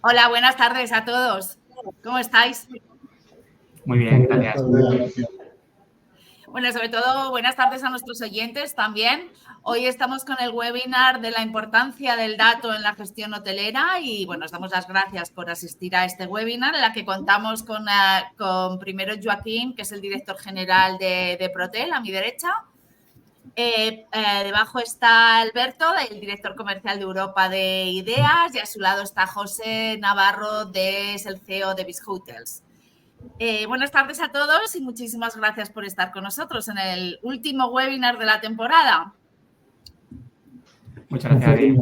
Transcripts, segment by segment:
Hola, buenas tardes a todos. ¿Cómo estáis? Muy bien, gracias. Bueno, sobre todo, buenas tardes a nuestros oyentes también. Hoy estamos con el webinar de la importancia del dato en la gestión hotelera y, bueno, os damos las gracias por asistir a este webinar en la que contamos con primero Joaquín, que es el director general de Protel, a mi derecha. Debajo está Alberto, el director comercial de Europa de Ideas, y a su lado está José Navarro, es el CEO de Biz Hotels. Buenas tardes a todos y muchísimas gracias por estar con nosotros en el último webinar de la temporada. Muchas gracias.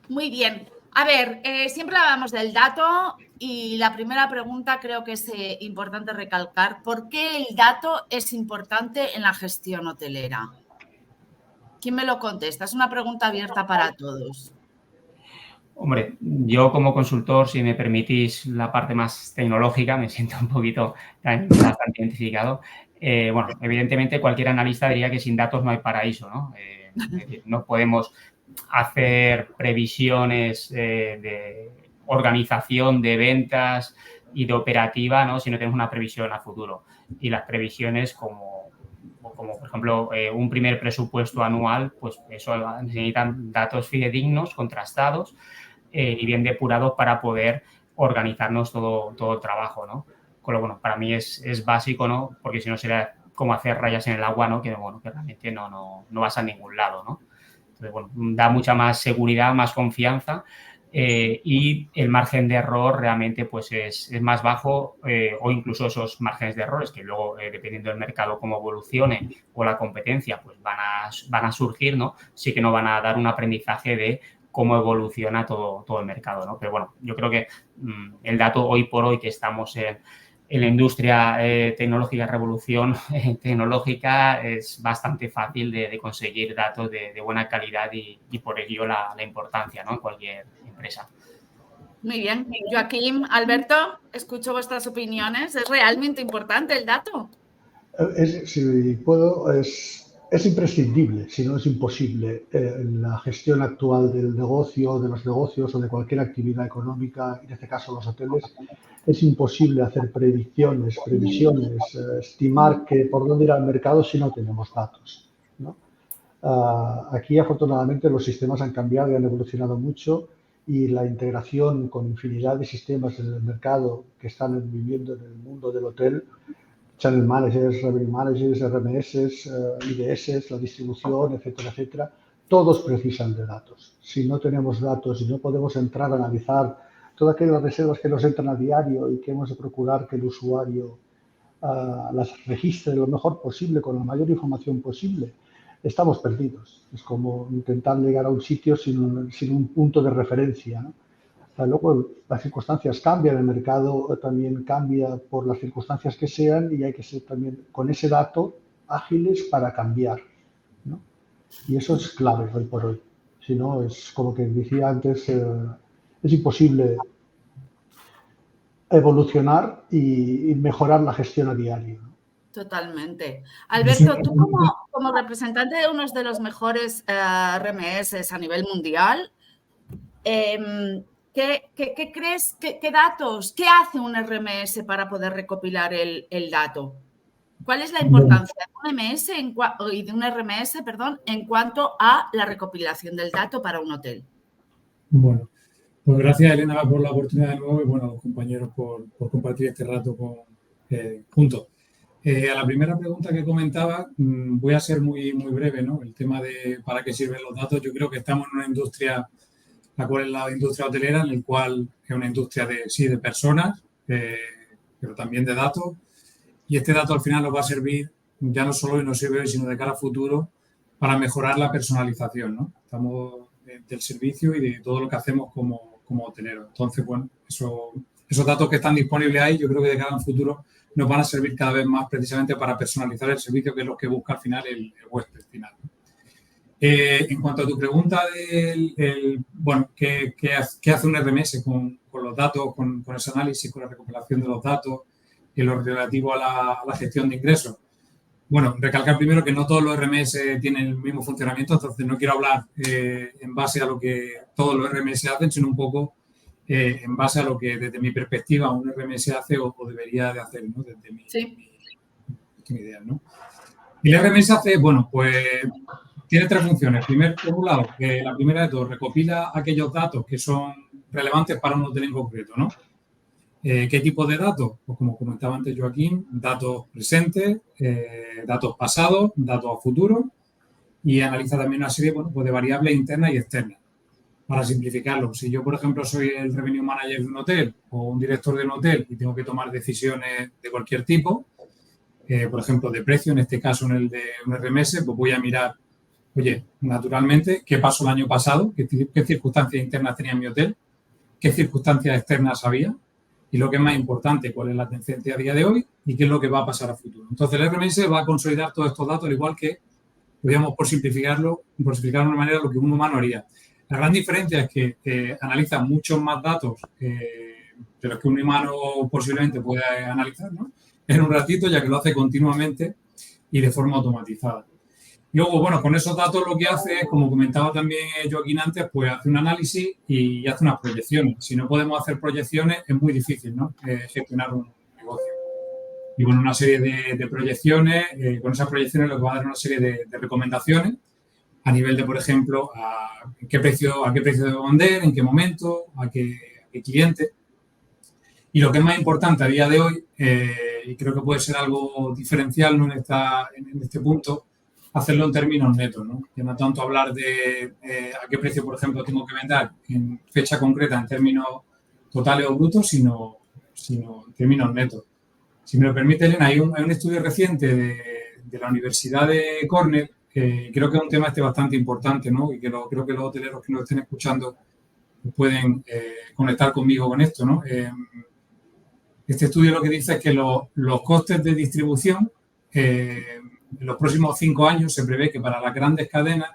Muy bien. A ver, siempre hablamos del dato y la primera pregunta creo que es importante recalcar. ¿Por qué el dato es importante en la gestión hotelera? ¿Quién me lo contesta? Es una pregunta abierta para todos. Hombre, yo como consultor, si me permitís la parte más tecnológica, me siento un poquito bastante identificado. Bueno, evidentemente cualquier analista diría que sin datos no hay paraíso, ¿no? Es decir, no podemos hacer previsiones de organización de ventas y de operativa, ¿no? Si no tenemos una previsión a futuro. Y las previsiones como por ejemplo, un primer presupuesto anual, pues eso necesitan datos fidedignos, contrastados y bien depurados para poder organizarnos todo el trabajo, ¿no? Con lo bueno, para mí es básico, ¿no? Porque si no sería como hacer rayas en el agua, ¿no? Que realmente no vas a ningún lado, ¿no? Entonces, bueno, da mucha más seguridad, más confianza y el margen de error realmente pues es más bajo o incluso esos márgenes de errores que luego, dependiendo del mercado cómo evolucione o la competencia, pues van a surgir, ¿no? Sí que nos van a dar un aprendizaje de cómo evoluciona todo el mercado, ¿no? Pero bueno, yo creo que el dato hoy por hoy que estamos en la industria tecnológica, revolución tecnológica, es bastante fácil de conseguir datos de buena calidad y por ello la importancia, ¿no? En cualquier empresa. Muy bien. Joaquín, Alberto, escucho vuestras opiniones. ¿Es realmente importante el dato? Si puedo, es imprescindible, si no es imposible, en la gestión actual del negocio, de los negocios o de cualquier actividad económica, en este caso los hoteles. Es imposible hacer previsiones, estimar por dónde irá el mercado si no tenemos datos, ¿no? Aquí, afortunadamente, los sistemas han cambiado y han evolucionado mucho y la integración con infinidad de sistemas en el mercado que están viviendo en el mundo del hotel, channel managers, revenue managers, RMS, IDS, la distribución, etcétera, etcétera, todos precisan de datos. Si no tenemos datos y no podemos entrar a analizar todas aquellas reservas que nos entran a diario y que hemos de procurar que el usuario las registre lo mejor posible, con la mayor información posible, estamos perdidos. Es como intentar llegar a un sitio sin un punto de referencia, ¿no? Luego las circunstancias cambian, el mercado también cambia por las circunstancias que sean y hay que ser también con ese dato ágiles para cambiar, ¿no? Y eso es clave hoy por hoy. Si no, es como que decía antes, es imposible evolucionar y mejorar la gestión a diario, ¿no? Totalmente. Alberto, tú como representante de uno de los mejores RMS a nivel mundial, ¿qué crees, qué datos, qué hace un RMS para poder recopilar el dato? ¿Cuál es la importancia de un RMS, perdón, en cuanto a la recopilación del dato para un hotel? Bueno, pues gracias, Elena, por la oportunidad de nuevo y bueno, a los compañeros por compartir este rato juntos. A la primera pregunta que comentaba, voy a ser muy breve, ¿no? El tema de para qué sirven los datos. Yo creo que estamos en una industria, la cual es la industria hotelera, en la cual es una industria de personas, pero también de datos. Y este dato al final nos va a servir, ya no solo y no sirve hoy, sino de cara a futuro, para mejorar la personalización, ¿no? Estamos del servicio y de todo lo que hacemos como hoteleros. Entonces, bueno, esos datos que están disponibles ahí, yo creo que de cara al futuro nos van a servir cada vez más precisamente para personalizar el servicio, que es lo que busca al final el huésped final, ¿no? En cuanto a tu pregunta bueno, ¿qué hace un RMS con los datos, con ese análisis, con la recopilación de los datos y lo relativo a la gestión de ingresos? bueno, recalcar primero que no todos los RMS tienen el mismo funcionamiento, entonces no quiero hablar en base a lo que todos los RMS hacen, sino un poco en base a lo que desde mi perspectiva un RMS hace o debería de hacer, ¿no? Desde mi idea, ¿no? El RMS hace, bueno, pues tiene tres funciones. Por un lado, la primera de todo, recopila aquellos datos que son relevantes para un hotel en concreto, ¿no? ¿Qué tipo de datos? Pues como comentaba antes Joaquín, datos presentes, datos pasados, datos a futuro y analiza también una serie, bueno, pues de variables internas y externas. Para simplificarlo, si yo, por ejemplo, soy el revenue manager de un hotel o un director de un hotel y tengo que tomar decisiones de cualquier tipo, por ejemplo, de precio, en este caso en el de un RMS, pues voy a mirar, oye, naturalmente, ¿qué pasó el año pasado? ¿Qué circunstancias internas tenía mi hotel? ¿Qué circunstancias externas había? Y lo que es más importante, cuál es la tendencia a día de hoy y qué es lo que va a pasar a futuro. Entonces, el RMS va a consolidar todos estos datos, al igual que, digamos, por simplificarlo de una manera, lo que un humano haría. La gran diferencia es que analiza muchos más datos de los que un humano posiblemente pueda analizar, ¿no? En un ratito, ya que lo hace continuamente y de forma automatizada. Luego, bueno, con esos datos lo que hace es, como comentaba también Joaquín antes, pues hace un análisis y hace unas proyecciones. Si no podemos hacer proyecciones, es muy difícil, ¿no? Gestionar un negocio. Y bueno, una serie de proyecciones, con esas proyecciones lo que va a dar una serie de recomendaciones a nivel de, por ejemplo, a qué precio debo vender, en qué momento, a qué cliente. Y lo que es más importante a día de hoy, y creo que puede ser algo diferencial, ¿no? en este punto, hacerlo en términos netos, ¿no? Que no tanto hablar de a qué precio, por ejemplo, tengo que vender en fecha concreta en términos totales o brutos, sino en términos netos. Si me lo permite, Elena, hay un estudio reciente de la Universidad de Cornell, que creo que es un tema bastante importante, ¿no? Y que creo que los hoteleros que nos estén escuchando pueden conectar conmigo con esto, ¿no? Este estudio lo que dice es que los costes de distribución en los próximos 5 años se prevé que para las grandes cadenas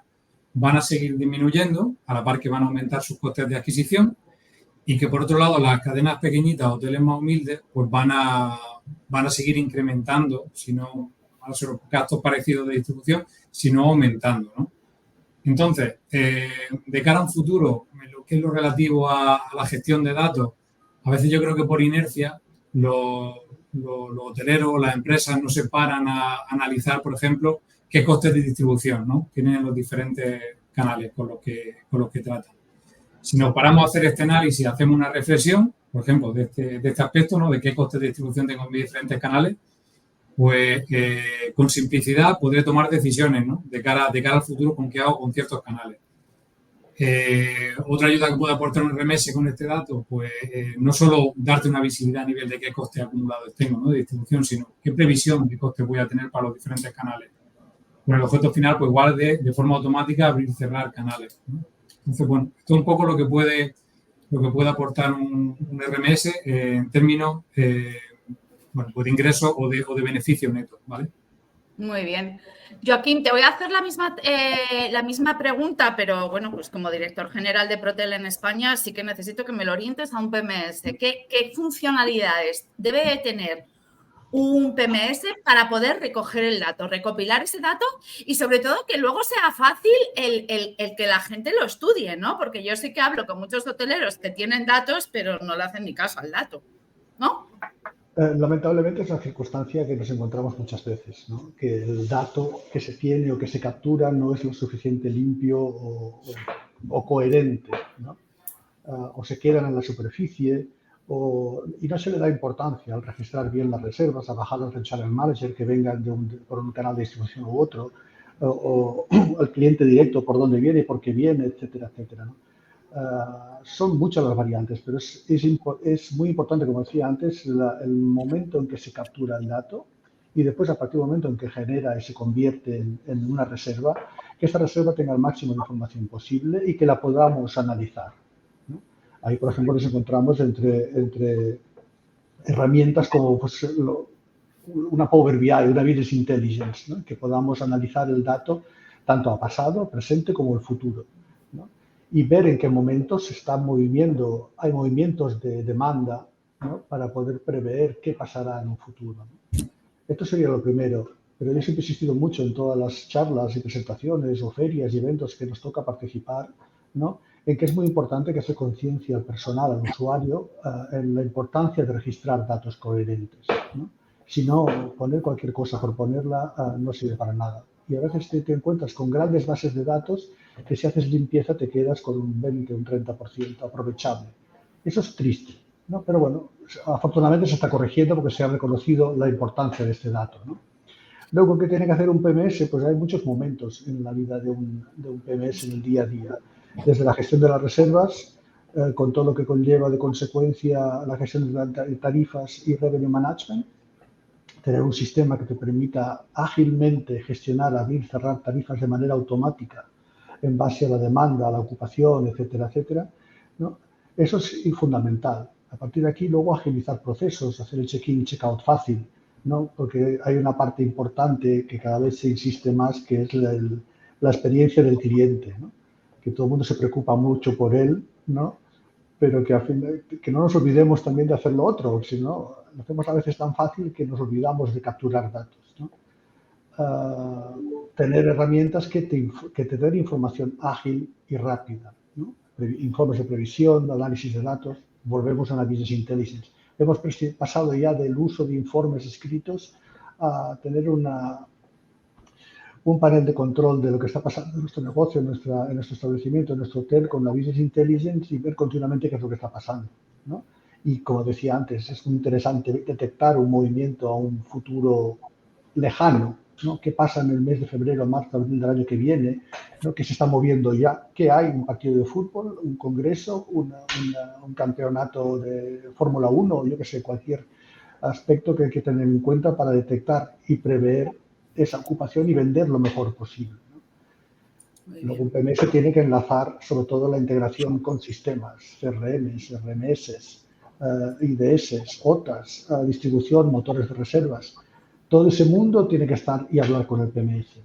van a seguir disminuyendo, a la par que van a aumentar sus costes de adquisición, y que por otro lado las cadenas pequeñitas, hoteles más humildes, pues van a seguir incrementando, si no van a ser gastos parecidos de distribución, sino aumentando, ¿no? Entonces, de cara a un futuro, en lo que es lo relativo a la gestión de datos, a veces yo creo que por inercia los hoteleros o las empresas no se paran a analizar, por ejemplo, qué costes de distribución, ¿no? Tienen los diferentes canales con los que tratan. Si nos paramos a hacer este análisis, hacemos una reflexión, por ejemplo, de este aspecto, ¿no? De qué costes de distribución tengo en mis diferentes canales, pues con simplicidad podré tomar decisiones, ¿no? De cara al futuro con qué hago con ciertos canales. Otra ayuda que puede aportar un RMS con este dato, pues no solo darte una visibilidad a nivel de qué costes acumulados tengo, ¿no? De distribución, sino qué previsión de costes voy a tener para los diferentes canales. Con el objeto final, pues igual de forma automática abrir y cerrar canales, ¿no? Entonces, bueno, esto es un poco lo que puede aportar un RMS en términos bueno, pues de ingresos o de beneficio neto, ¿vale? Muy bien. Joaquín, te voy a hacer la misma pregunta, pero bueno, pues como director general de Protel en España, sí que necesito que me lo orientes a un PMS. ¿Qué funcionalidades debe de tener un PMS para poder recoger el dato, recopilar ese dato y sobre todo que luego sea fácil el que la gente lo estudie, ¿no? Porque yo sí que hablo con muchos hoteleros que tienen datos, pero no le hacen ni caso al dato, ¿no? Lamentablemente es la circunstancia que nos encontramos muchas veces, ¿no? Que el dato que se tiene o que se captura no es lo suficiente limpio o coherente, ¿no? O se quedan en la superficie y no se le da importancia al registrar bien las reservas, a bajarlas del channel manager que vengan por un canal de distribución u otro, o al cliente directo por dónde viene, por qué viene, etcétera, etcétera, ¿no? Son muchas las variantes, pero es muy importante, como decía antes, el momento en que se captura el dato y después a partir del momento en que genera y se convierte en una reserva, que esta reserva tenga el máximo de información posible y que la podamos analizar, ¿no? Ahí, por ejemplo, nos encontramos entre herramientas como pues, una Power BI, una Business Intelligence, ¿no? Que podamos analizar el dato tanto a pasado, presente como el futuro, ¿no? Y ver en qué momentos se están moviendo, hay movimientos de demanda, ¿no? Para poder prever qué pasará en un futuro, ¿no? Esto sería lo primero. pero yo siempre he insistido mucho en todas las charlas y presentaciones o ferias y eventos que nos toca participar, ¿no? En que es muy importante que se conciencia al personal, al usuario, en la importancia de registrar datos coherentes, ¿no? Si no, poner cualquier cosa por ponerla no sirve para nada. Y a veces te encuentras con grandes bases de datos que si haces limpieza te quedas con un 20, un 30% aprovechable. Eso es triste, ¿no? Pero bueno, afortunadamente se está corrigiendo porque se ha reconocido la importancia de este dato, ¿no? Luego, ¿qué tiene que hacer un PMS? Pues hay muchos momentos en la vida de un PMS en el día a día. Desde la gestión de las reservas, con todo lo que conlleva de consecuencia la gestión de tarifas y revenue management, tener un sistema que te permita ágilmente gestionar, abrir, cerrar tarifas de manera automática en base a la demanda, a la ocupación, etcétera, etcétera, ¿no? Eso es fundamental. A partir de aquí, luego agilizar procesos, hacer el check-in, check-out fácil, ¿no? Porque hay una parte importante que cada vez se insiste más, que es la experiencia del cliente, ¿no? Que todo el mundo se preocupa mucho por él, ¿no? Pero que, que no nos olvidemos también de hacer lo otro, porque si no, lo hacemos a veces tan fácil que nos olvidamos de capturar datos, ¿no? Tener herramientas que te den información ágil y rápida, ¿no? Informes de previsión, análisis de datos, volvemos a la Business Intelligence. Hemos pasado ya del uso de informes escritos a tener un panel de control de lo que está pasando en nuestro negocio, en nuestro establecimiento, en nuestro hotel, con la Business Intelligence y ver continuamente qué es lo que está pasando, ¿no? Y como decía antes, es muy interesante detectar un movimiento a un futuro lejano, ¿no? ¿Qué pasa en el mes de febrero, marzo, abril del año que viene? ¿No? ¿Qué se está moviendo ya? ¿Qué hay? ¿Un partido de fútbol? ¿Un congreso? ¿Un campeonato de Fórmula 1? Yo qué sé, cualquier aspecto que hay que tener en cuenta para detectar y prever esa ocupación y vender lo mejor posible, ¿no? Luego un PMS tiene que enlazar sobre todo la integración con sistemas, CRMs, RMS, IDS, OTAs, distribución, motores de reservas. Todo ese mundo tiene que estar y hablar con el PMS.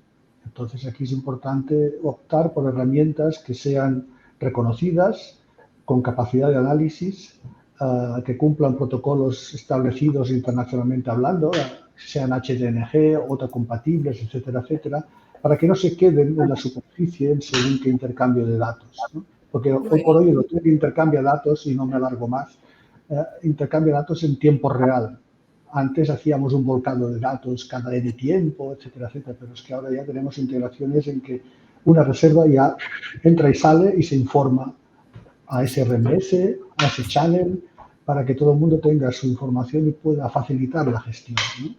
Entonces aquí es importante optar por herramientas que sean reconocidas, con capacidad de análisis, que cumplan protocolos establecidos internacionalmente hablando, sean HDNG, OTA compatibles, etcétera, etcétera, para que no se queden en la superficie en según qué intercambio de datos, ¿no? Porque hoy por hoy el hotel intercambia datos, y no me alargo más, intercambia datos en tiempo real. Antes hacíamos un volcado de datos cada N tiempo, etcétera, etcétera, pero es que ahora ya tenemos integraciones en que una reserva ya entra y sale y se informa a ese RMS, a ese channel, para que todo el mundo tenga su información y pueda facilitar la gestión, ¿no?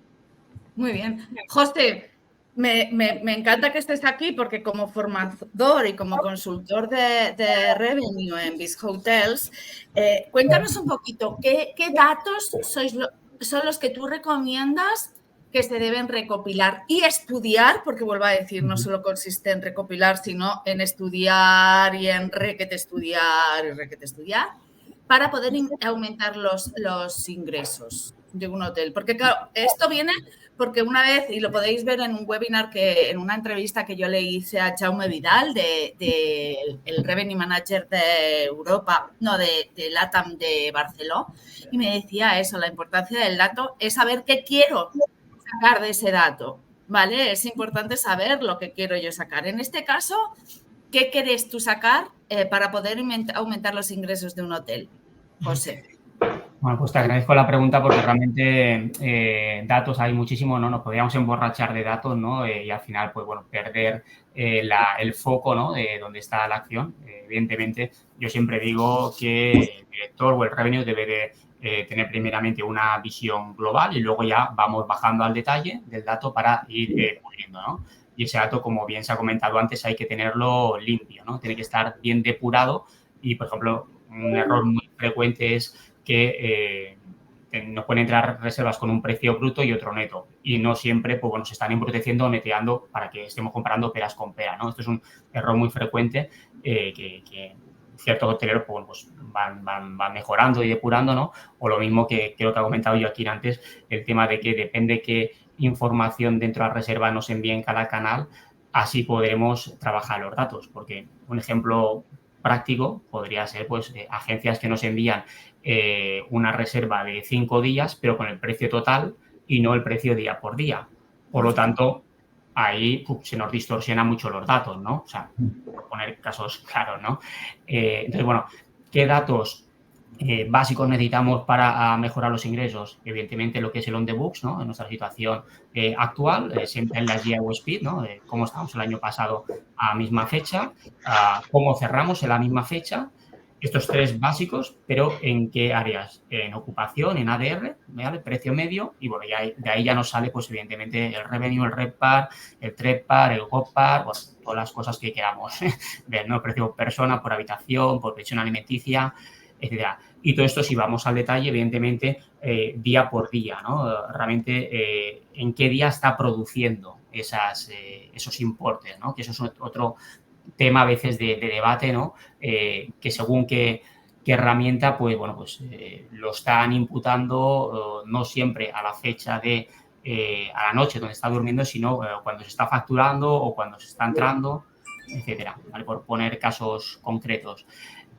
Muy bien. José, me encanta que estés aquí porque como formador y como consultor de revenue en Biz Hotels, cuéntanos un poquito, ¿qué datos son los que tú recomiendas que se deben recopilar y estudiar? Porque vuelvo a decir, no solo consiste en recopilar, sino en estudiar y en requete estudiar, para poder aumentar los ingresos de un hotel. Porque claro, esto viene porque una vez, y lo podéis ver en un webinar, en una entrevista que yo le hice a Jaume Vidal, el Revenue Manager de Europa, no, de LATAM de Barcelona, y me decía eso, la importancia del dato es saber qué quiero sacar de ese dato, ¿vale? Es importante saber lo que quiero yo sacar. En este caso, ¿qué quieres tú sacar para poder aumentar los ingresos de un hotel, José? Bueno, pues te agradezco la pregunta porque realmente datos hay muchísimo, ¿no? Nos podríamos emborrachar de datos, ¿no? Y al final, pues bueno, perder el foco, ¿no? De dónde está la acción. Evidentemente, yo siempre digo que el director o el revenue debe de tener primeramente una visión global y luego ya vamos bajando al detalle del dato para ir puliendo, ¿no? Y ese dato, como bien se ha comentado antes, hay que tenerlo limpio, ¿no? Tiene que estar bien depurado y, por ejemplo, un error muy frecuente es que nos pueden entrar reservas con un precio bruto y otro neto. Y no siempre, pues bueno, se están embruteciendo o neteando para que estemos comparando peras con peras, ¿no? Esto es un error muy frecuente que ciertos hoteleros pues van mejorando y depurando, ¿no? O lo mismo que creo que ha comentado Joaquín antes, el tema de que depende qué información dentro de la reserva nos envíe en cada canal, así podremos trabajar los datos. Porque un ejemplo práctico podría ser pues agencias que nos envían una reserva de 5 días, pero con el precio total y no el precio día por día. Por lo tanto, ahí se nos distorsionan mucho los datos, ¿no? O sea, por poner casos claros, ¿no? Entonces, bueno, ¿qué datos básicos necesitamos para mejorar los ingresos? Evidentemente, lo que es el on the books, ¿no? En nuestra situación actual, siempre en la GIO Speed, ¿no? Cómo estábamos el año pasado a misma fecha, cómo cerramos en la misma fecha. Estos tres básicos, pero ¿en qué áreas? En ocupación, en ADR, ¿vale? Precio medio, y bueno, ya, de ahí ya nos sale, pues evidentemente, el revenue, el RevPAR, el TRevPAR, el GovPAR, bueno, todas las cosas que queramos ver, ¿no? Precio por persona, por habitación, por pensión alimenticia, etcétera. Y todo esto, si vamos al detalle, evidentemente, día por día, ¿no? Realmente, en qué día está produciendo esos importes, ¿no? Que eso es otro tema a veces de debate, ¿no? Que según qué herramienta, pues bueno, pues lo están imputando no siempre a la fecha de a la noche donde está durmiendo, sino cuando se está facturando o cuando se está entrando, etcétera, ¿vale? Por poner casos concretos.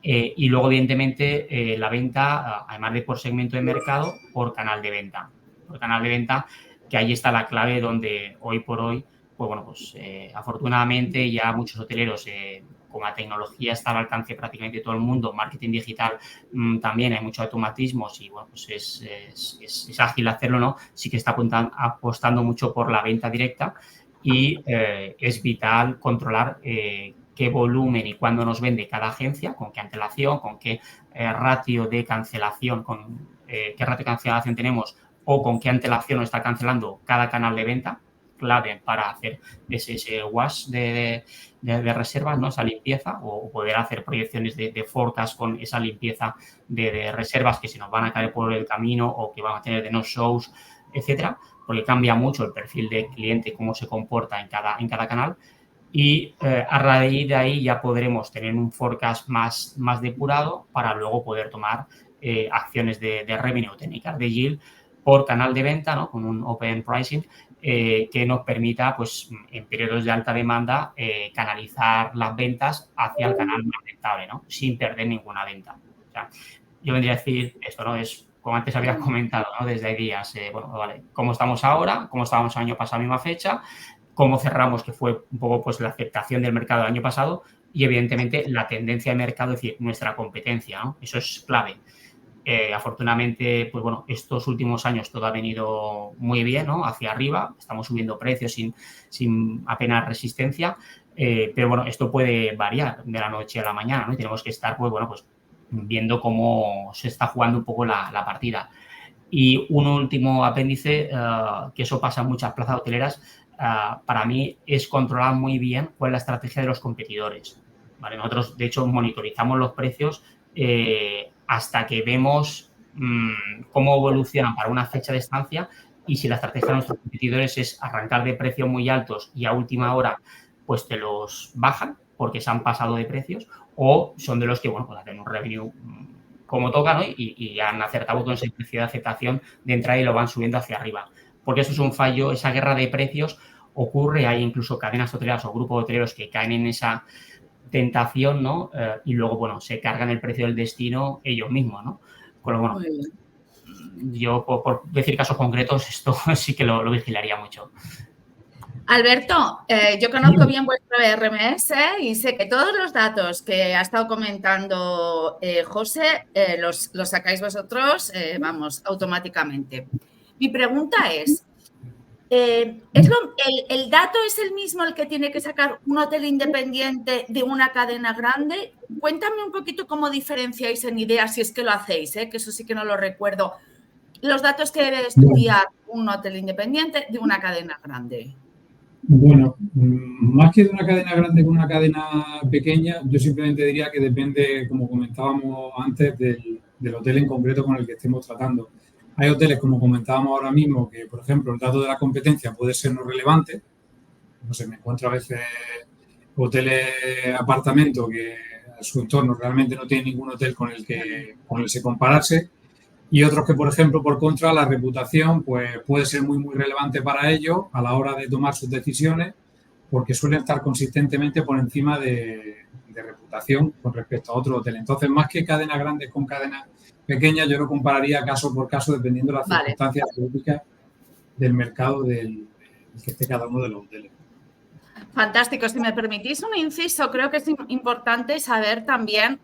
Y luego, evidentemente, la venta, además de por segmento de mercado, por canal de venta. Por canal de venta, que ahí está la clave donde hoy por hoy, pues bueno, pues afortunadamente ya muchos hoteleros, como la tecnología está al alcance de prácticamente todo el mundo, marketing digital también hay muchos automatismos y bueno, pues es ágil hacerlo, ¿no? Sí que está apostando mucho por la venta directa y es vital controlar qué volumen y cuándo nos vende cada agencia, con qué antelación, con qué ratio de cancelación, qué ratio de cancelación tenemos o con qué antelación nos está cancelando cada canal de venta, clave para hacer ese wash de reservas, ¿no? Esa limpieza, o poder hacer proyecciones de forecast con esa limpieza de reservas que se nos van a caer por el camino o que van a tener de no shows, etcétera, porque cambia mucho el perfil del cliente, cómo se comporta en cada canal. Y a raíz de ahí ya podremos tener un forecast más depurado para luego poder tomar acciones de revenue o técnicas de yield por canal de venta, ¿no? Con un open pricing que nos permita, pues, en periodos de alta demanda, canalizar las ventas hacia el canal más rentable, ¿no? Sin perder ninguna venta. O sea, yo vendría a decir esto, ¿no? Es, como antes habías comentado, ¿no? Desde días, bueno, vale, ¿cómo estamos ahora? ¿Cómo estábamos el año pasado a la misma fecha? ¿Cómo cerramos? Que fue un poco, pues, la aceptación del mercado del año pasado y, evidentemente, la tendencia de mercado, es decir, nuestra competencia, ¿no? Eso es clave. Afortunadamente, pues bueno, estos últimos años todo ha venido muy bien, ¿no? Hacia arriba, estamos subiendo precios sin apenas resistencia, pero bueno, esto puede variar de la noche a la mañana, ¿no? Y tenemos que estar, pues bueno, pues viendo cómo se está jugando un poco la partida. Y un último apéndice, que eso pasa en muchas plazas hoteleras, para mí es controlar muy bien cuál es la estrategia de los competidores, ¿vale? Nosotros, de hecho, monitorizamos los precios hasta que vemos cómo evolucionan para una fecha de estancia y si la estrategia de nuestros competidores es arrancar de precios muy altos y a última hora pues te los bajan porque se han pasado de precios o son de los que, bueno, pues hacen un revenue como toca, ¿no? Y han acertado con esa precio de aceptación de entrada y lo van subiendo hacia arriba. Porque eso es un fallo, esa guerra de precios ocurre, hay incluso cadenas hoteleras o grupos hoteleros que caen en esa tentación, ¿no? Y luego, bueno, se cargan el precio del destino ellos mismos, ¿no? Con lo bueno, yo por decir casos concretos, esto sí que lo vigilaría mucho. Alberto, yo conozco bien vuestro RMS y sé que todos los datos que ha estado comentando José los sacáis vosotros, vamos, automáticamente. Mi pregunta es, ¿el dato es el mismo el que tiene que sacar un hotel independiente de una cadena grande? Cuéntame un poquito cómo diferenciáis en ideas, si es que lo hacéis, que eso sí que no lo recuerdo, los datos que debe estudiar un hotel independiente de una cadena grande. Bueno, más que de una cadena grande con una cadena pequeña, yo simplemente diría que depende, como comentábamos antes, del hotel en concreto con el que estemos tratando. Hay hoteles, como comentábamos ahora mismo, que, por ejemplo, el dato de la competencia puede ser no relevante. No sé, me encuentro a veces hoteles, apartamentos que a su entorno realmente no tiene ningún hotel con el que compararse. Y otros que, por ejemplo, por contra, la reputación pues puede ser muy, muy relevante para ellos a la hora de tomar sus decisiones porque suelen estar consistentemente por encima de reputación con respecto a otro hotel. Entonces, más que cadenas grandes con cadenas pequeñas, yo lo compararía caso por caso dependiendo de las circunstancias políticas del mercado del que esté cada uno de los hoteles. Fantástico. Si me permitís un inciso, creo que es importante saber también,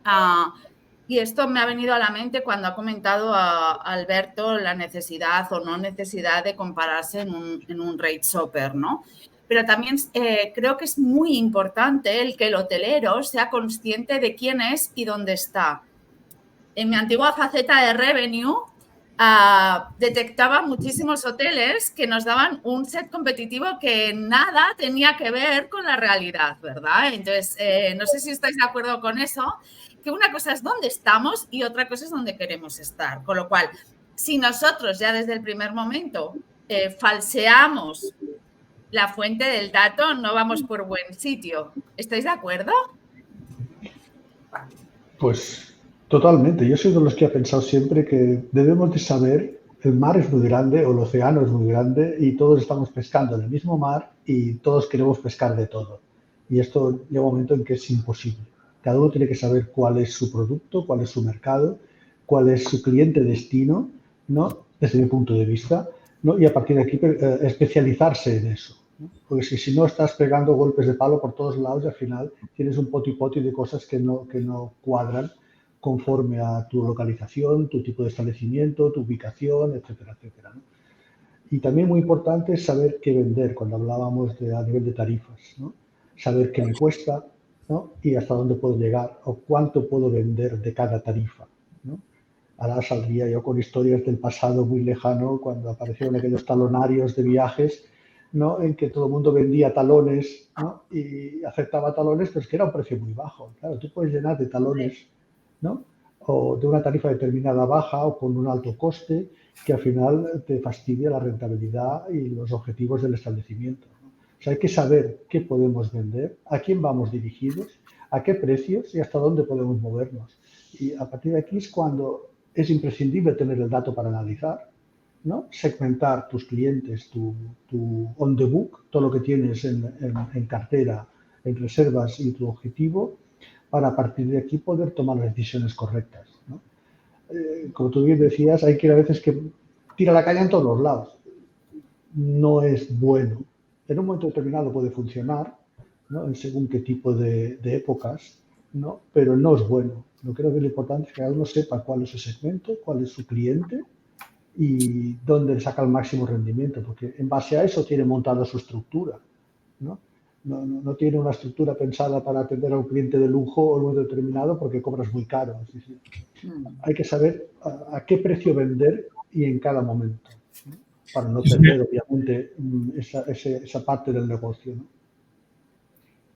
y esto me ha venido a la mente cuando ha comentado a Alberto la necesidad o no necesidad de compararse en un rate shopper, ¿no? Pero también creo que es muy importante el que el hotelero sea consciente de quién es y dónde está. En mi antigua faceta de revenue, detectaba muchísimos hoteles que nos daban un set competitivo que nada tenía que ver con la realidad, ¿verdad? Entonces, no sé si estáis de acuerdo con eso, que una cosa es dónde estamos y otra cosa es dónde queremos estar. Con lo cual, si nosotros ya desde el primer momento falseamos la fuente del dato, no vamos por buen sitio. ¿Estáis de acuerdo? Pues totalmente. Yo soy de los que ha pensado siempre que debemos de saber, el mar es muy grande o el océano es muy grande y todos estamos pescando en el mismo mar y todos queremos pescar de todo. Y esto llega un momento en que es imposible. Cada uno tiene que saber cuál es su producto, cuál es su mercado, cuál es su cliente destino, ¿no? Desde mi punto de vista, ¿no? Y a partir de aquí especializarse en eso, ¿no? Porque si no estás pegando golpes de palo por todos lados y al final tienes un poti-poti de cosas que no cuadran conforme a tu localización, tu tipo de establecimiento, tu ubicación, etcétera, etcétera, ¿no? Y también muy importante es saber qué vender cuando hablábamos a nivel de tarifas, ¿no? Saber qué me cuesta, ¿no? Y hasta dónde puedo llegar o cuánto puedo vender de cada tarifa, ¿no? Ahora saldría yo con historias del pasado muy lejano cuando aparecieron aquellos talonarios de viajes, ¿no? En que todo el mundo vendía talones, ¿no? Y aceptaba talones, pero es que era un precio muy bajo. Claro, tú puedes llenar de talones, ¿no? O de una tarifa determinada baja o con un alto coste que al final te fastidia la rentabilidad y los objetivos del establecimiento, ¿no? O sea, hay que saber qué podemos vender, a quién vamos dirigidos, a qué precios y hasta dónde podemos movernos. Y a partir de aquí es cuando es imprescindible tener el dato para analizar, ¿no? Segmentar tus clientes, tu on the book, todo lo que tienes en cartera, en reservas y tu objetivo, para a partir de aquí poder tomar las decisiones correctas, ¿no? Como tú bien decías, hay que ir a veces que tira la caña en todos los lados. No es bueno. En un momento determinado puede funcionar, ¿no? En según qué tipo de épocas, ¿no? Pero no es bueno. Yo creo que lo importante es que cada uno sepa cuál es su segmento, cuál es su cliente y dónde saca el máximo rendimiento, porque en base a eso tiene montada su estructura, ¿no? No tiene una estructura pensada para atender a un cliente de lujo o algo determinado porque cobras muy caro. Es decir, hay que saber a qué precio vender y en cada momento, ¿no? Para no perder, obviamente, esa parte del negocio, ¿no?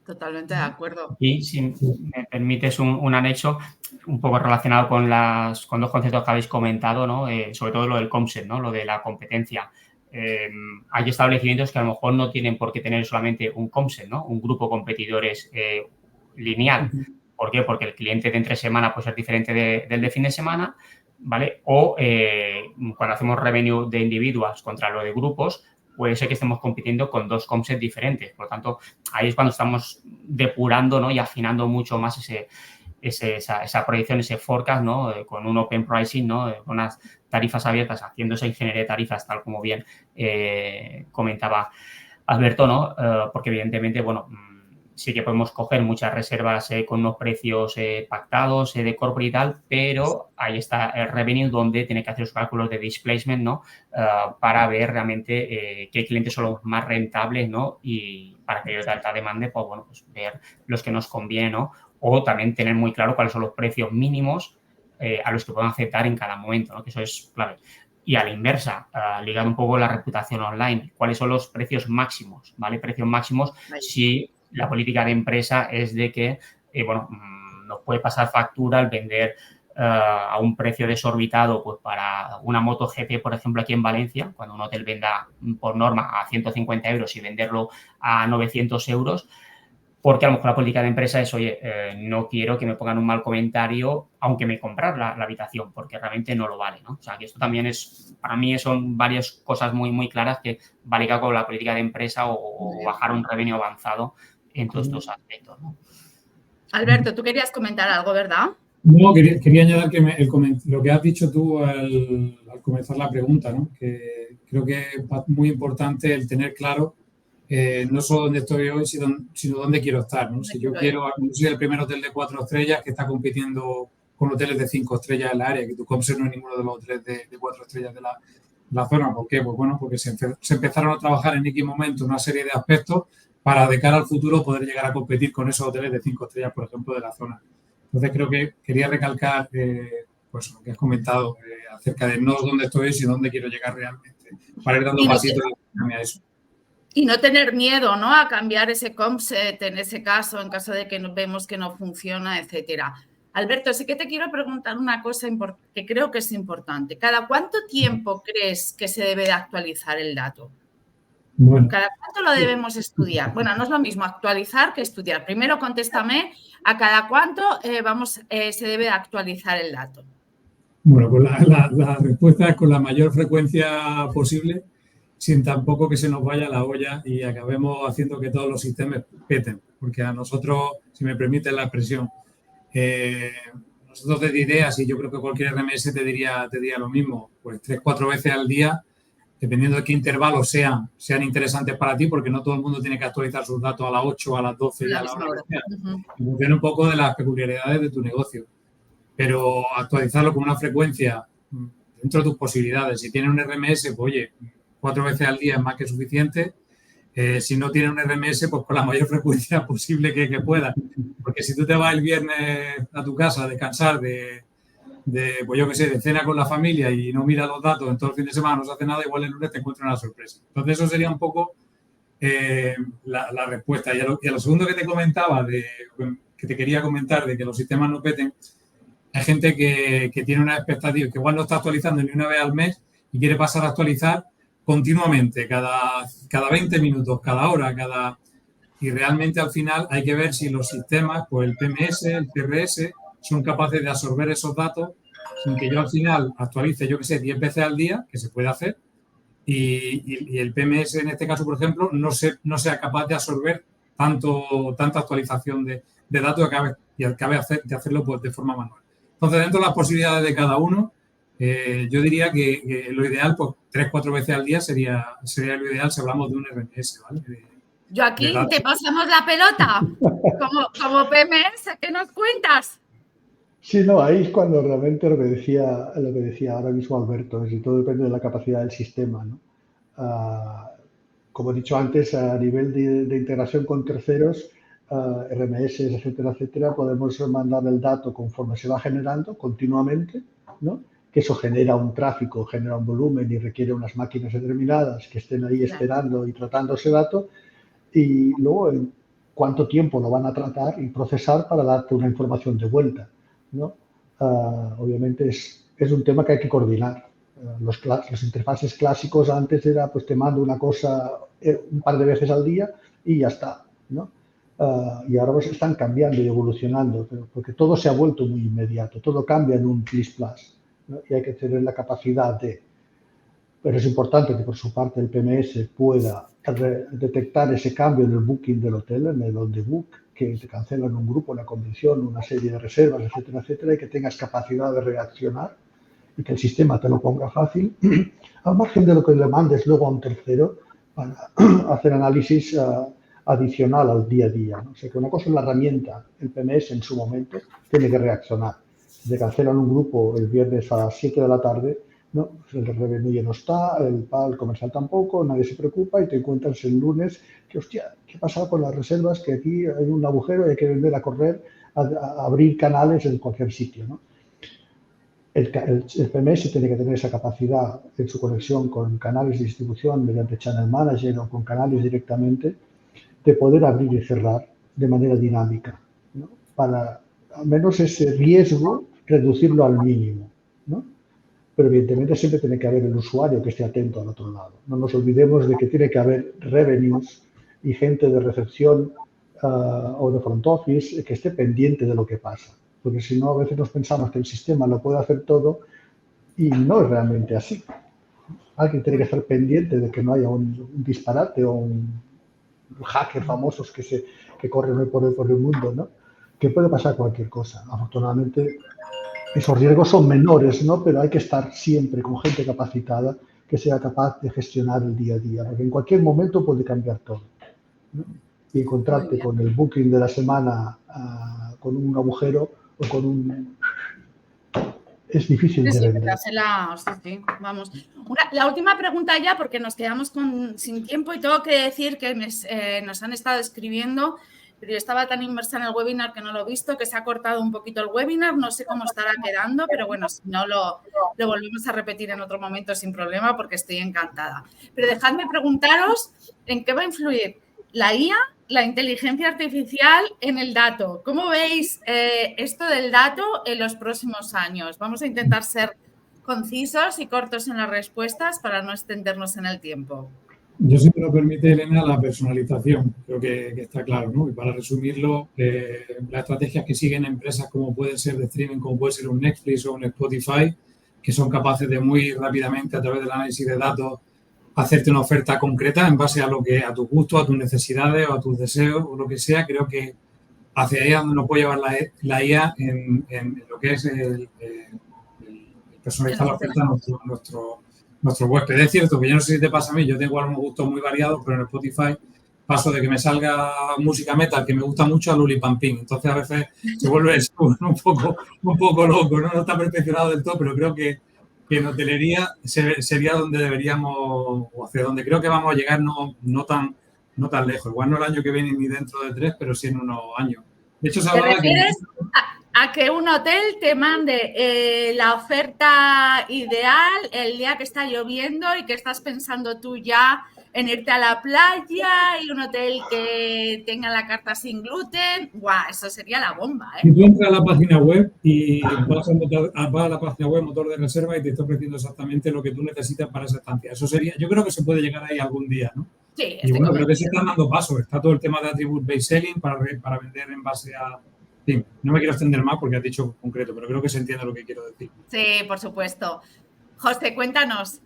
Totalmente de acuerdo. Y si me permites un anexo un poco relacionado con dos conceptos que habéis comentado, ¿no? Sobre todo lo del COMSET, ¿no? Lo de la competencia. Hay establecimientos que a lo mejor no tienen por qué tener solamente un COMSET, ¿no? Un grupo de competidores lineal. ¿Por qué? Porque el cliente de entre semana puede ser diferente del de fin de semana, ¿vale? O cuando hacemos revenue de individuals contra lo de grupos, puede ser que estemos compitiendo con dos COMSET diferentes. Por lo tanto, ahí es cuando estamos depurando, ¿no? Y afinando mucho más esa proyección, ese forecast, ¿no? Con un open pricing, ¿no? Con unas tarifas abiertas, haciendo esa ingeniería de tarifas, tal como bien comentaba Alberto, ¿no? Porque evidentemente, bueno, sí que podemos coger muchas reservas con unos precios pactados de corporate y tal, pero ahí está el revenue donde tiene que hacer los cálculos de displacement, ¿no? Para ver realmente qué clientes son los más rentables, ¿no? Y para que ellos de alta demanda, pues bueno, pues ver los que nos conviene, ¿no? O también tener muy claro cuáles son los precios mínimos a los que pueden aceptar en cada momento, ¿no? Que eso es clave. Y a la inversa, ligar un poco la reputación online, cuáles son los precios máximos, ¿vale? Precios máximos si la política de empresa es de que, bueno, nos puede pasar factura al vender a un precio desorbitado, pues para una moto GP, por ejemplo, aquí en Valencia, cuando un hotel venda por norma a 150 euros y venderlo a 900 euros, porque a lo mejor la política de empresa es, oye, no quiero que me pongan un mal comentario, aunque me comprar la habitación, porque realmente no lo vale, ¿no? O sea, que esto también es, para mí son varias cosas muy, muy claras que va ligado con la política de empresa o bajar un revenue avanzado en todos estos aspectos, ¿no? Alberto, tú querías comentar algo, ¿verdad? No, quería añadir que lo que has dicho tú al comenzar la pregunta, ¿no? Que creo que es muy importante el tener claro no solo dónde estoy hoy, sino dónde quiero estar, ¿no? Si yo soy el primer hotel de 4 estrellas que está compitiendo con hoteles de 5 estrellas en la área, que tu Comser no es ninguno de los hoteles de 4 estrellas de la zona. ¿Por qué? Pues bueno, porque se empezaron a trabajar en X momento una serie de aspectos para de cara al futuro poder llegar a competir con esos hoteles de 5 estrellas, por ejemplo, de la zona. Entonces creo que quería recalcar pues lo que has comentado acerca de no dónde estoy, sino dónde quiero llegar realmente, para ir dando pasitos a eso. Y no tener miedo, ¿no?, a cambiar ese concept en ese caso, en caso de que vemos que no funciona, etcétera. Alberto, sí que te quiero preguntar una cosa que creo que es importante. ¿Cada cuánto tiempo crees que se debe de actualizar el dato? Bueno, ¿cada cuánto lo debemos estudiar? Bueno, no es lo mismo actualizar que estudiar. Primero contéstame a cada cuánto se debe de actualizar el dato. Bueno, pues la respuesta es con la mayor frecuencia posible, sin tampoco que se nos vaya la olla y acabemos haciendo que todos los sistemas peten. Porque a nosotros, si me permite la expresión, nosotros de ideas, y yo creo que cualquier RMS te diría lo mismo, pues 3-4 veces al día, dependiendo de qué intervalos sean interesantes para ti, porque no todo el mundo tiene que actualizar sus datos a las 8, a las 12 y a la hora que sea. Funciona un poco de las peculiaridades de tu negocio. Pero actualizarlo con una frecuencia dentro de tus posibilidades. Si tienes un RMS, pues oye, 4 veces al día es más que suficiente. Si no tienes un RMS, pues con la mayor frecuencia posible que puedas. Porque si tú te vas el viernes a tu casa a descansar pues yo qué sé, de cena con la familia y no miras los datos en todo el fin de semana, no se hace nada, igual el lunes te encuentras una sorpresa. Entonces eso sería un poco la respuesta. Y a lo segundo que te comentaba, que te quería comentar de que los sistemas no peten, hay gente que tiene una expectativa, que igual no está actualizando ni una vez al mes y quiere pasar a actualizar continuamente, cada 20 minutos, cada hora, y realmente al final hay que ver si los sistemas, pues el PMS, el CRS, son capaces de absorber esos datos sin que yo al final actualice, yo qué sé, 10 veces al día, que se puede hacer, y el PMS en este caso, por ejemplo, no sea capaz de absorber tanta actualización de datos y acabe de hacerlo pues, de forma manual. Entonces, dentro de las posibilidades de cada uno, yo diría que lo ideal, pues 3-4 veces al día sería lo ideal si hablamos de un RMS, ¿vale? Joaquín, te pasamos la pelota. Como PMS, ¿qué nos cuentas? Sí, no, ahí es cuando realmente lo que decía ahora mismo Alberto, es que todo depende de la capacidad del sistema, ¿no? Como he dicho antes, a nivel de integración con terceros, RMS, etcétera, etcétera, podemos mandar el dato conforme se va generando continuamente, ¿no? Que eso genera un tráfico, genera un volumen y requiere unas máquinas determinadas que estén ahí esperando y tratando ese dato, y luego en cuánto tiempo lo van a tratar y procesar para darte una información de vuelta, ¿no? Obviamente es un tema que hay que coordinar. Los interfaces clásicos antes era, pues te mando una cosa un par de veces al día y ya está, ¿no? Y ahora pues están cambiando y evolucionando, porque todo se ha vuelto muy inmediato, todo cambia en un plis, ¿no? Y hay que tener la capacidad de... Pero es importante que por su parte el PMS pueda detectar ese cambio en el booking del hotel, en el on the book, que te cancelan un grupo, una convención, una serie de reservas, etcétera, etcétera, y que tengas capacidad de reaccionar y que el sistema te lo ponga fácil, al margen de lo que le mandes luego a un tercero para hacer análisis adicional al día a día, ¿no? O sea, que una cosa es la herramienta, el PMS en su momento tiene que reaccionar. Si te cancelan un grupo el viernes a las 7 de la tarde, ¿no? El revenue ya no está, el comercial tampoco, nadie se preocupa y te encuentras el lunes que, hostia, ¿qué ha pasado con las reservas? Que aquí hay un agujero y hay que vender a correr, a abrir canales en cualquier sitio, ¿no? El PMS tiene que tener esa capacidad en su conexión con canales de distribución mediante Channel Manager o con canales directamente de poder abrir y cerrar de manera dinámica, ¿no? Para al menos ese riesgo reducirlo al mínimo, ¿no? Pero evidentemente siempre tiene que haber el usuario que esté atento al otro lado. No nos olvidemos de que tiene que haber revenues y gente de recepción o de front office que esté pendiente de lo que pasa. Porque si no, a veces nos pensamos que el sistema lo puede hacer todo y no es realmente así. Alguien tiene que estar pendiente de que no haya un disparate o un hacker famosos que corren hoy por el mundo, ¿no? Que puede pasar cualquier cosa. Afortunadamente, esos riesgos son menores, ¿no? Pero hay que estar siempre con gente capacitada que sea capaz de gestionar el día a día, porque en cualquier momento puede cambiar todo. ¿no? Y encontrarte con el booking de la semana con un agujero o con un... Es difícil de vender. Sí, vamos. La última pregunta ya, porque nos quedamos sin tiempo y tengo que decir que nos han estado escribiendo, pero yo estaba tan inmersa en el webinar que no lo he visto, que se ha cortado un poquito el webinar, no sé cómo estará quedando, pero bueno, si no lo volvemos a repetir en otro momento sin problema porque estoy encantada. Pero dejadme preguntaros en qué va a influir la IA, la inteligencia artificial en el dato. ¿Cómo veis esto del dato en los próximos años? Vamos a intentar ser concisos y cortos en las respuestas para no extendernos en el tiempo. Yo, si me lo permite, Elena, la personalización, creo que está claro, ¿no? Y para resumirlo, las estrategias que siguen empresas como pueden ser de streaming, como puede ser un Netflix o un Spotify, que son capaces de muy rápidamente, a través del análisis de datos, hacerte una oferta concreta en base a lo que a tu gusto, a tus necesidades o a tus deseos o lo que sea. Creo que hacia ahí donde nos puede llevar la IA en lo que es el personalizar la oferta a nuestro huésped. Es cierto que yo no sé si te pasa a mí, yo tengo algunos gustos muy variados, pero en Spotify paso de que me salga música metal que me gusta mucho a Lulipampín. Entonces a veces se vuelve eso un poco loco, ¿no? No está perfeccionado del todo, pero creo que en hotelería sería donde deberíamos, o hacia donde creo que vamos a llegar, no tan lejos. Igual no el año que viene ni dentro de 3, pero sí en unos años. De hecho, se ¿Te refieres a que un hotel te mande la oferta ideal el día que está lloviendo y que estás pensando tú ya en irte a la playa y un hotel que tenga la carta sin gluten? ¡Guau! Eso sería la bomba, ¿eh? Si tú entras a la página web y vas a la página web, motor de reserva, y te está ofreciendo exactamente lo que tú necesitas para esa estancia. Eso sería, yo creo que se puede llegar ahí algún día, ¿no? Sí, y bueno, creo que se están dando pasos. Está todo el tema de attribute-based selling para vender en base a... Sí, no me quiero extender más porque has dicho concreto, pero creo que se entiende lo que quiero decir. Sí, por supuesto. José, cuéntanos.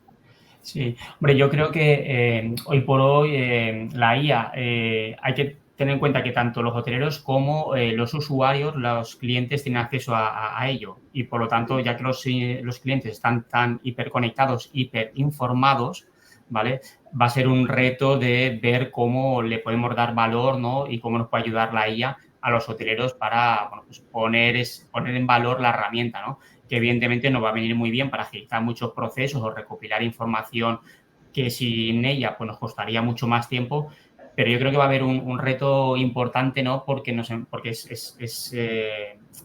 Sí, hombre, yo creo que hoy por hoy la IA hay que tener en cuenta que tanto los hoteleros como los usuarios, los clientes tienen acceso a ello y por lo tanto, ya que los clientes están tan hiperconectados, hiperinformados, ¿vale? Va a ser un reto de ver cómo le podemos dar valor, ¿no? Y cómo nos puede ayudar la IA a los hoteleros para, bueno, pues poner en valor la herramienta, ¿no? Que evidentemente nos va a venir muy bien para agilizar muchos procesos o recopilar información que sin ella pues nos costaría mucho más tiempo, pero yo creo que va a haber un reto importante, ¿no? Porque es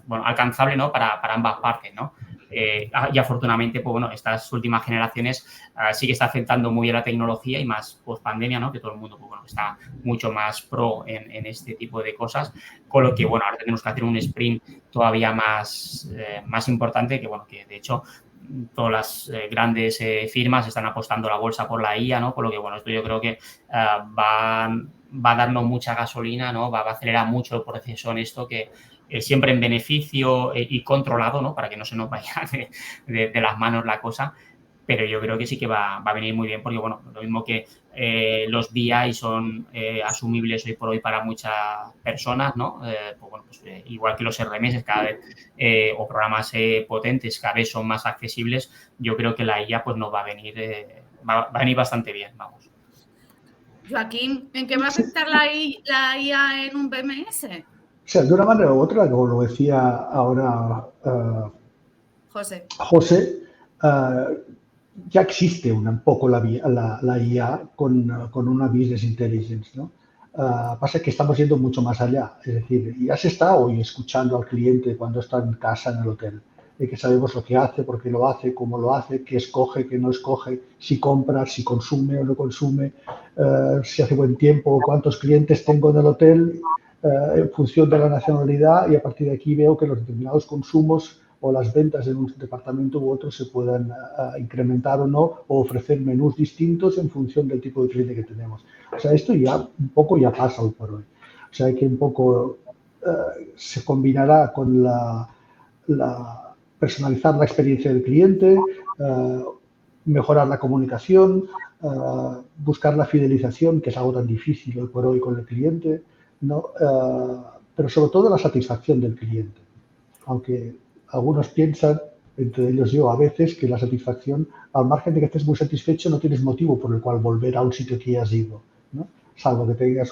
bueno, alcanzable, ¿no? Para ambas partes, ¿no? Y afortunadamente, pues bueno, estas últimas generaciones sí que está aceptando muy bien la tecnología y más post pandemia, ¿no? Que todo el mundo, pues bueno, está mucho más pro en este tipo de cosas, con lo que, bueno, ahora tenemos que hacer un sprint todavía más importante, que bueno, que de hecho todas las grandes firmas están apostando la bolsa por la IA, ¿no? Por lo que, bueno, esto yo creo que va a darnos mucha gasolina, ¿no? Va a acelerar mucho el proceso en esto, que siempre en beneficio y controlado, ¿no? Para que no se nos vaya de las manos la cosa. Pero yo creo que sí que va a venir muy bien porque, bueno, lo mismo que los BI son asumibles hoy por hoy para muchas personas, ¿no? Pues bueno, pues, igual que los RMS cada vez, o programas potentes cada vez son más accesibles, yo creo que la IA pues nos va a venir bastante bien, vamos. Joaquín, ¿en qué va a afectar la IA en un BMS? O sea, de una manera u otra, como lo decía ahora José, ya existe un poco la IA con una business intelligence, ¿no? Pasa que estamos yendo mucho más allá. Es decir, ya se está hoy escuchando al cliente cuando está en casa, en el hotel, de que sabemos lo que hace, por qué lo hace, cómo lo hace, qué escoge, qué no escoge, si compra, si consume o no consume, si hace buen tiempo, cuántos clientes tengo en el hotel, en función de la nacionalidad, y a partir de aquí veo que los determinados consumos o las ventas en un departamento u otro se puedan incrementar o no, o ofrecer menús distintos en función del tipo de cliente que tenemos. O sea, esto ya un poco ya pasa hoy por hoy. O sea, que un poco se combinará con personalizar la experiencia del cliente, mejorar la comunicación, buscar la fidelización, que es algo tan difícil hoy por hoy con el cliente, ¿no? Pero sobre todo la satisfacción del cliente. Aunque algunos piensan, entre ellos yo a veces, que la satisfacción, al margen de que estés muy satisfecho, no tienes motivo por el cual volver a un sitio que ya has ido, ¿no? salvo que tengas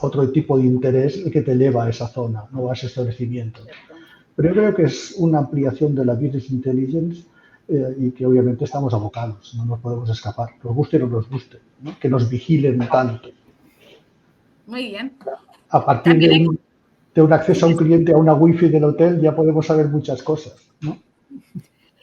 otro tipo de interés el que te lleva a esa zona, no a ese establecimiento. Pero yo creo que es una ampliación de la Business Intelligence y que obviamente estamos abocados, no nos podemos escapar, nos guste o no nos guste, ¿no? Que nos vigilen tanto. Muy bien. A partir de un acceso a un cliente a una wifi del hotel ya podemos saber muchas cosas, ¿no?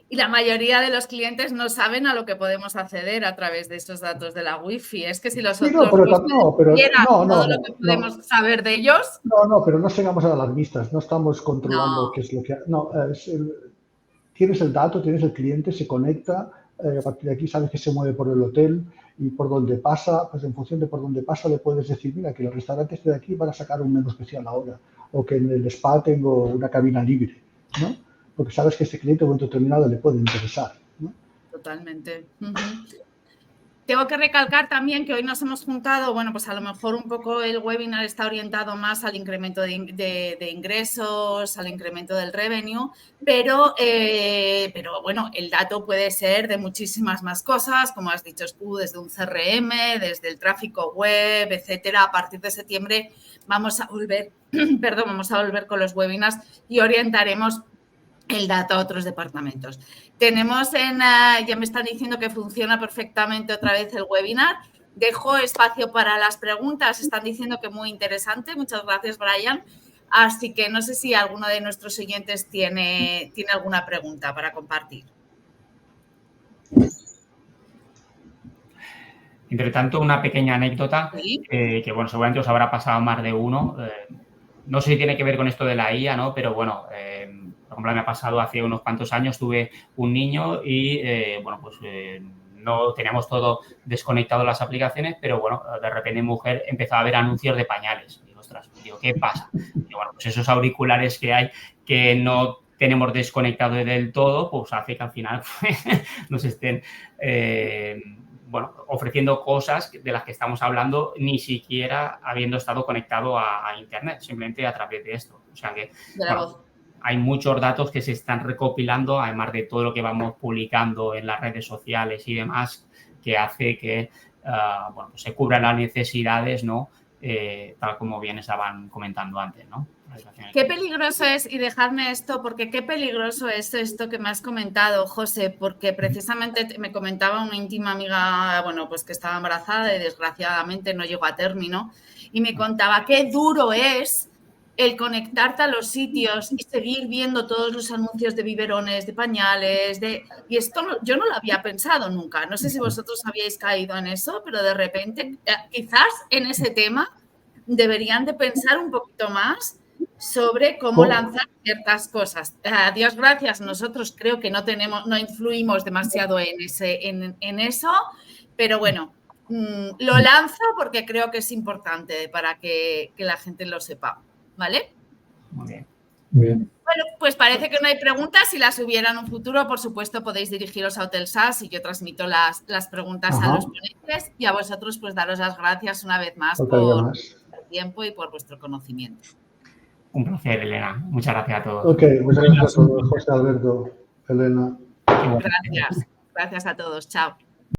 Y la mayoría de los clientes no saben a lo que podemos acceder a través de esos datos de la wifi. Es que si los otros supieran todo lo que podemos saber de ellos... pero no seamos alarmistas, no estamos controlando qué es lo que... No, tienes el dato, tienes el cliente, se conecta, a partir de aquí sabes que se mueve por el hotel y por donde pasa, pues en función de por donde pasa le puedes decir, mira, que los restaurantes de aquí van a sacar un menú especial ahora, o que en el spa tengo una cabina libre, ¿no? Porque sabes que ese cliente en un momento determinado le puede interesar, ¿no? Totalmente. Tengo que recalcar también que hoy nos hemos juntado, bueno, pues a lo mejor un poco el webinar está orientado más al incremento de ingresos, al incremento del revenue, pero bueno, el dato puede ser de muchísimas más cosas, como has dicho tú, desde un CRM, desde el tráfico web, etcétera. A partir de septiembre vamos a volver con los webinars y orientaremos el dato a otros departamentos. Tenemos ya me están diciendo que funciona perfectamente otra vez el webinar. Dejo espacio para las preguntas. Están diciendo que muy interesante. Muchas gracias, Brian. Así que no sé si alguno de nuestros oyentes tiene alguna pregunta para compartir. Entre tanto, una pequeña anécdota ¿Sí? Que, bueno, seguramente os habrá pasado más de uno. No sé si tiene que ver con esto de la IA, ¿no? Pero, bueno, por ejemplo, me ha pasado hace unos cuantos años, tuve un niño y, bueno, pues no teníamos todo desconectado las aplicaciones, pero, bueno, de repente mi mujer empezó a ver anuncios de pañales. Digo, ostras, ¿qué pasa? Y, bueno, pues esos auriculares que hay que no tenemos desconectado del todo, pues hace que al final nos estén... bueno, ofreciendo cosas de las que estamos hablando ni siquiera habiendo estado conectado a Internet, simplemente a través de esto. O sea que bueno, hay muchos datos que se están recopilando, además de todo lo que vamos publicando en las redes sociales y demás, que hace que bueno, pues se cubran las necesidades, ¿no? Tal como bien estaban comentando antes, ¿no? Qué peligroso es, y dejadme esto, porque qué peligroso es esto que me has comentado, José, porque precisamente me comentaba una íntima amiga, bueno, pues que estaba embarazada y desgraciadamente no llegó a término, y me contaba qué duro es el conectarte a los sitios y seguir viendo todos los anuncios de biberones, de pañales, y esto yo no lo había pensado nunca. No sé si vosotros habíais caído en eso, pero de repente, quizás en ese tema deberían de pensar un poquito más sobre cómo lanzar ciertas cosas. A Dios gracias, nosotros creo que no influimos demasiado en eso, pero bueno, lo lanzo porque creo que es importante para que la gente lo sepa, ¿vale? Muy bien. Bien. Bueno, pues parece que no hay preguntas. Si las hubiera en un futuro, por supuesto, podéis dirigiros a Hotel SAS y yo transmito las preguntas a los ponentes y a vosotros pues daros las gracias una vez más por vuestro tiempo y por vuestro conocimiento. Un placer, Elena. Muchas gracias a todos. Ok, muchas gracias a todos, José Alberto, Elena. Gracias. Gracias a todos. Chao.